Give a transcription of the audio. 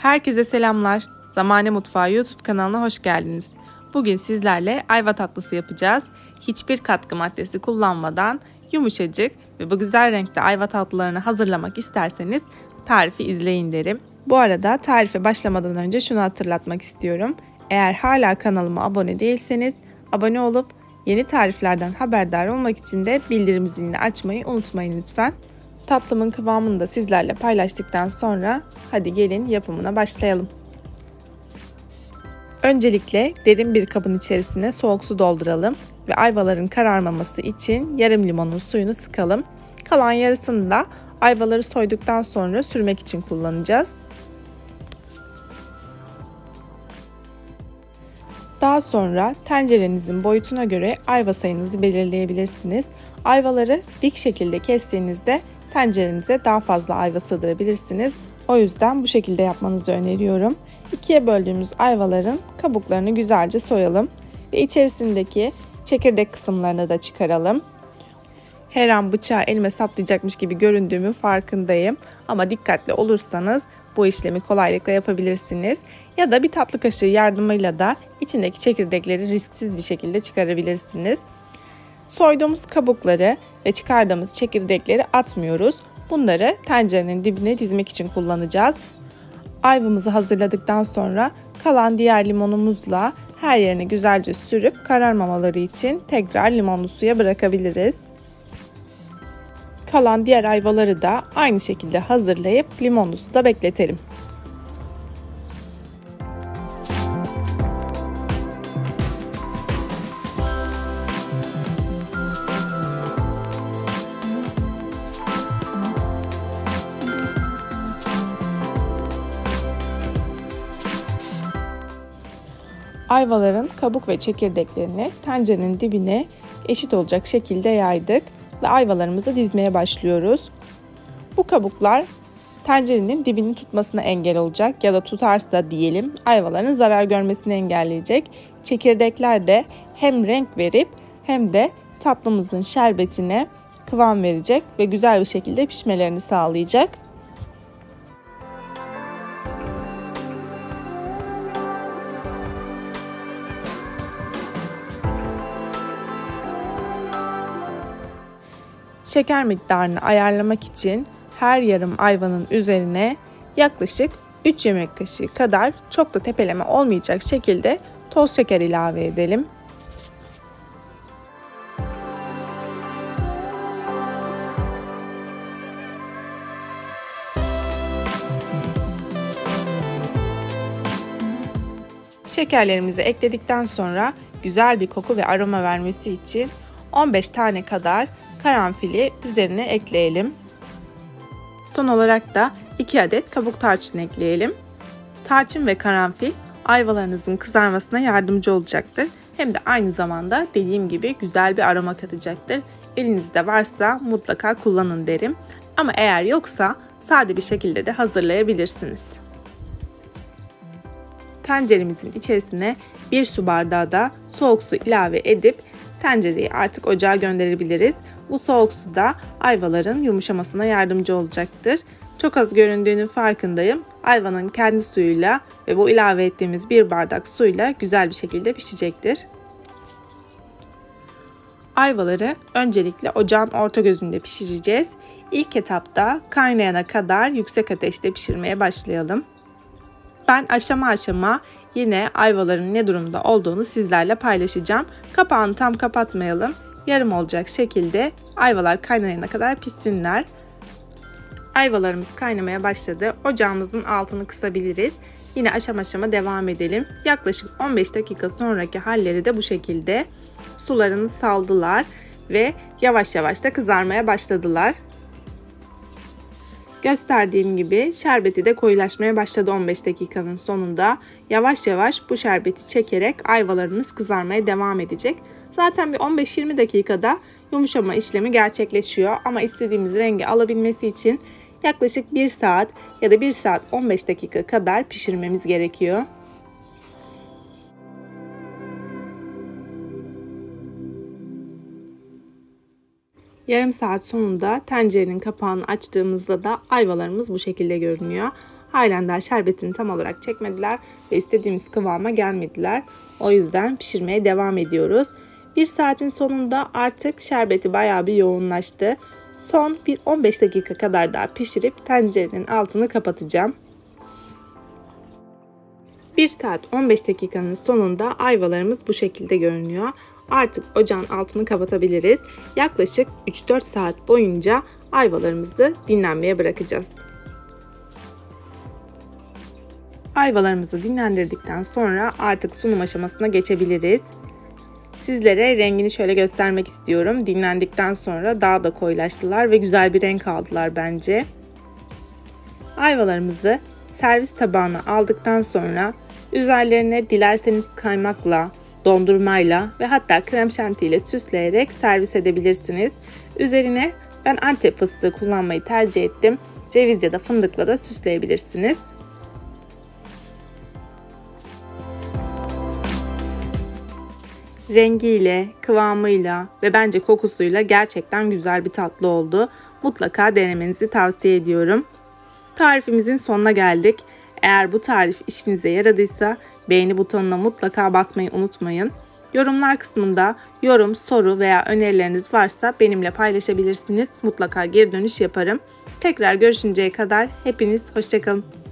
Herkese selamlar. Zamane Mutfağı YouTube kanalına hoş geldiniz. Bugün sizlerle ayva tatlısı yapacağız. Hiçbir katkı maddesi kullanmadan yumuşacık ve bu güzel renkte ayva tatlılarını hazırlamak isterseniz tarifi izleyin derim. Bu arada tarife başlamadan önce şunu hatırlatmak istiyorum. Eğer hala kanalıma abone değilseniz abone olup yeni tariflerden haberdar olmak için de bildirim zilini açmayı unutmayın lütfen. Tatlımın kıvamını da sizlerle paylaştıktan sonra hadi gelin yapımına başlayalım. Öncelikle derin bir kabın içerisine soğuk su dolduralım ve ayvaların kararmaması için yarım limonun suyunu sıkalım. Kalan yarısını da ayvaları soyduktan sonra sürmek için kullanacağız. Daha sonra tencerenizin boyutuna göre ayva sayınızı belirleyebilirsiniz. Ayvaları dik şekilde kestiğinizde tencerenize daha fazla ayva sığdırabilirsiniz. O yüzden bu şekilde yapmanızı öneriyorum. İkiye böldüğümüz ayvaların kabuklarını güzelce soyalım ve içerisindeki çekirdek kısımlarını da çıkaralım. Her an bıçağı elime saplayacakmış gibi göründüğümün farkındayım ama dikkatli olursanız bu işlemi kolaylıkla yapabilirsiniz. Ya da bir tatlı kaşığı yardımıyla da içindeki çekirdekleri risksiz bir şekilde çıkarabilirsiniz. Soyduğumuz kabukları ve çıkardığımız çekirdekleri atmıyoruz. Bunları tencerenin dibine dizmek için kullanacağız. Ayvamızı hazırladıktan sonra kalan diğer limonumuzla her yerine güzelce sürüp kararmamaları için tekrar limonlu suya bırakabiliriz. Kalan diğer ayvaları da aynı şekilde hazırlayıp limonlu suda bekletelim. Ayvaların kabuk ve çekirdeklerini tencerenin dibine eşit olacak şekilde yaydık ve ayvalarımızı dizmeye başlıyoruz. Bu kabuklar tencerenin dibini tutmasına engel olacak ya da tutarsa diyelim ayvaların zarar görmesini engelleyecek. Çekirdekler de hem renk verip hem de tatlımızın şerbetine kıvam verecek ve güzel bir şekilde pişmelerini sağlayacak. Şeker miktarını ayarlamak için her yarım ayvanın üzerine yaklaşık 3 yemek kaşığı kadar çok da tepeleme olmayacak şekilde toz şeker ilave edelim. Şekerlerimizi ekledikten sonra güzel bir koku ve aroma vermesi için 15 tane kadar karanfili üzerine ekleyelim. Son olarak da 2 adet kabuk tarçın ekleyelim. Tarçın ve karanfil ayvalarınızın kızarmasına yardımcı olacaktır. Hem de aynı zamanda dediğim gibi güzel bir aroma katacaktır. Elinizde varsa mutlaka kullanın derim. Ama eğer yoksa sade bir şekilde de hazırlayabilirsiniz. Tenceremizin içerisine 1 su bardağı da soğuk su ilave edip tencereyi artık ocağa gönderebiliriz. Bu soğuk su da ayvaların yumuşamasına yardımcı olacaktır. Çok az göründüğünün farkındayım. Ayvanın kendi suyuyla ve bu ilave ettiğimiz 1 bardak suyla güzel bir şekilde pişecektir. Ayvaları öncelikle ocağın orta gözünde pişireceğiz. İlk etapta kaynayana kadar yüksek ateşte pişirmeye başlayalım. Ben aşama aşama yine ayvaların ne durumda olduğunu sizlerle paylaşacağım. Kapağını tam kapatmayalım. Yarım olacak şekilde ayvalar kaynayana kadar pişsinler. Ayvalarımız kaynamaya başladı. Ocağımızın altını kısabiliriz. Yine aşama aşama devam edelim. Yaklaşık 15 dakika sonraki halleri de bu şekilde. Sularını saldılar ve yavaş yavaş da kızarmaya başladılar. Gösterdiğim gibi şerbeti de koyulaşmaya başladı 15 dakikanın sonunda. Yavaş yavaş bu şerbeti çekerek ayvalarımız kızarmaya devam edecek. Zaten bir 15-20 dakikada yumuşama işlemi gerçekleşiyor ama istediğimiz rengi alabilmesi için yaklaşık 1 saat ya da 1 saat 15 dakika kadar pişirmemiz gerekiyor. Yarım saat sonunda tencerenin kapağını açtığımızda da ayvalarımız bu şekilde görünüyor. halen daha şerbetini tam olarak çekmediler ve istediğimiz kıvama gelmediler. O yüzden pişirmeye devam ediyoruz. 1 saatin sonunda artık şerbeti bayağı bir yoğunlaştı. Son bir 15 dakika kadar daha pişirip tencerenin altını kapatacağım. 1 saat 15 dakikanın sonunda ayvalarımız bu şekilde görünüyor. Artık ocağın altını kapatabiliriz. Yaklaşık 3-4 saat boyunca ayvalarımızı dinlenmeye bırakacağız. Ayvalarımızı dinlendirdikten sonra artık sunum aşamasına geçebiliriz. Sizlere rengini şöyle göstermek istiyorum. Dinlendikten sonra daha da koyulaştılar ve güzel bir renk aldılar bence. Ayvalarımızı servis tabağına aldıktan sonra üzerlerine dilerseniz kaymakla, dondurmayla ve hatta krem şanti ile süsleyerek servis edebilirsiniz. Üzerine ben Antep fıstığı kullanmayı tercih ettim. Ceviz ya da fındıkla da süsleyebilirsiniz. Rengiyle, kıvamıyla ve bence kokusuyla gerçekten güzel bir tatlı oldu. Mutlaka denemenizi tavsiye ediyorum. Tarifimizin sonuna geldik. Eğer bu tarif işinize yaradıysa beğeni butonuna mutlaka basmayı unutmayın. Yorumlar kısmında yorum, soru veya önerileriniz varsa benimle paylaşabilirsiniz. Mutlaka geri dönüş yaparım. Tekrar görüşünceye kadar hepiniz hoşça kalın.